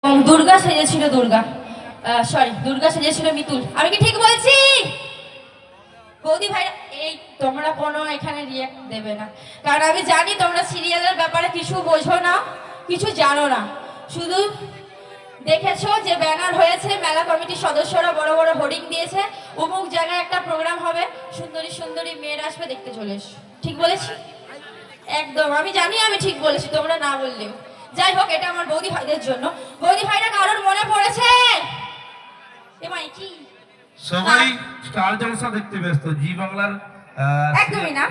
দুর্গা সেজেছিল দুর্গা সেজেছিল মিতুল। আমি কি ঠিক বলছি? বৌদি ভাইরা এই তোমরা কোনো এখানে রিঅ্যাক্ট দেবে না, কারণ আমি জানি তোমরা সিরিয়ালের ব্যাপারে কিছু বোঝো না, কিছু জানো না। শুধু দেখেছো যে ব্যানার হয়েছে, মেলা কমিটির সদস্যরা বড় বড় হোর্ডিং দিয়েছে, অমুক জায়গায় একটা প্রোগ্রাম হবে, সুন্দরী সুন্দরী মেয়েরা আসবে, দেখতে চলে এসো। ঠিক বলেছি? একদম আমি জানি আমি ঠিক বলেছি, তোমরা না বললেও। যাই হোক, এটা আমার বৌদি ভাইদের জন্য। বৌদি ভাইরা কারোর মনে পড়েছে? এমাই কি সবাই স্টার জলসা দেখতে ব্যস্ত, জি বাংলার একদমই না,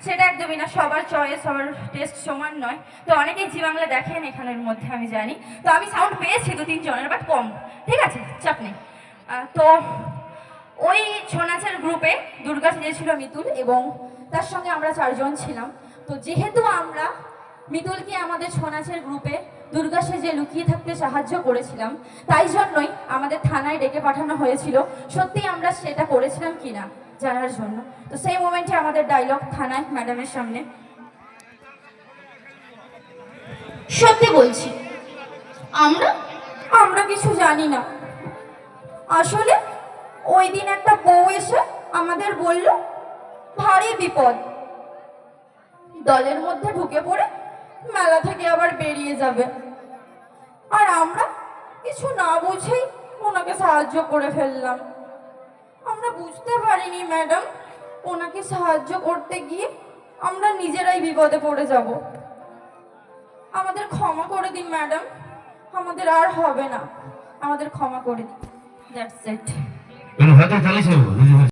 সেটা একদমই না। সবার চয়েস, সবার টেস্ট সমান নয়। তো অনেকেই জি বাংলা দেখেন এখানের মধ্যে, আমি জানি। তো আমি সাউন্ড পেয়েছি 2-3 জনের, বাট কম। ঠিক আছে, চাপ নেই। তো ওই ছৌ নাচের গ্রুপে দুর্গা সেজেছিল মিতুল, এবং তার সঙ্গে আমরা 4 জন ছিলাম। তো যেহেতু আমরা মিতুলকে আমাদের ছৌ নাচের গ্রুপে দুর্গা সেজে লুকিয়ে থাকতে সাহায্য করেছিলাম, তাই জন্যই আমাদের থানায় ডেকে পাঠানো হয়েছিল সত্যি আমরা সেটা করেছিলাম কিনা জানার জন্য। তো সেই মোমেন্টে আমাদের ডায়লগ থানায় ম্যাডামের সামনে, সত্যি বলছি আমরা আমরা কিছু জানি না। আসলে ওই দিন একটা বউ এসে আমাদের বলল ভারী বিপদ, দলের মধ্যে ঢুকে পড়ে মেলা থেকে আবার বেরিয়ে যাবে। আর আমরা কিছু না বুঝেই ওনাকে সাহায্য করে ফেললাম। আমরা বুঝতে পারিনি ম্যাডাম, ওনাকে সাহায্য করতে গিয়ে আমরা নিজেরাই বিপদে পড়ে যাব। আমাদের ক্ষমা করে দিন ম্যাডাম, আমাদের আর হবে না, আমাদের ক্ষমা করে দিন। That's it. হয়তো চালিয়েছে।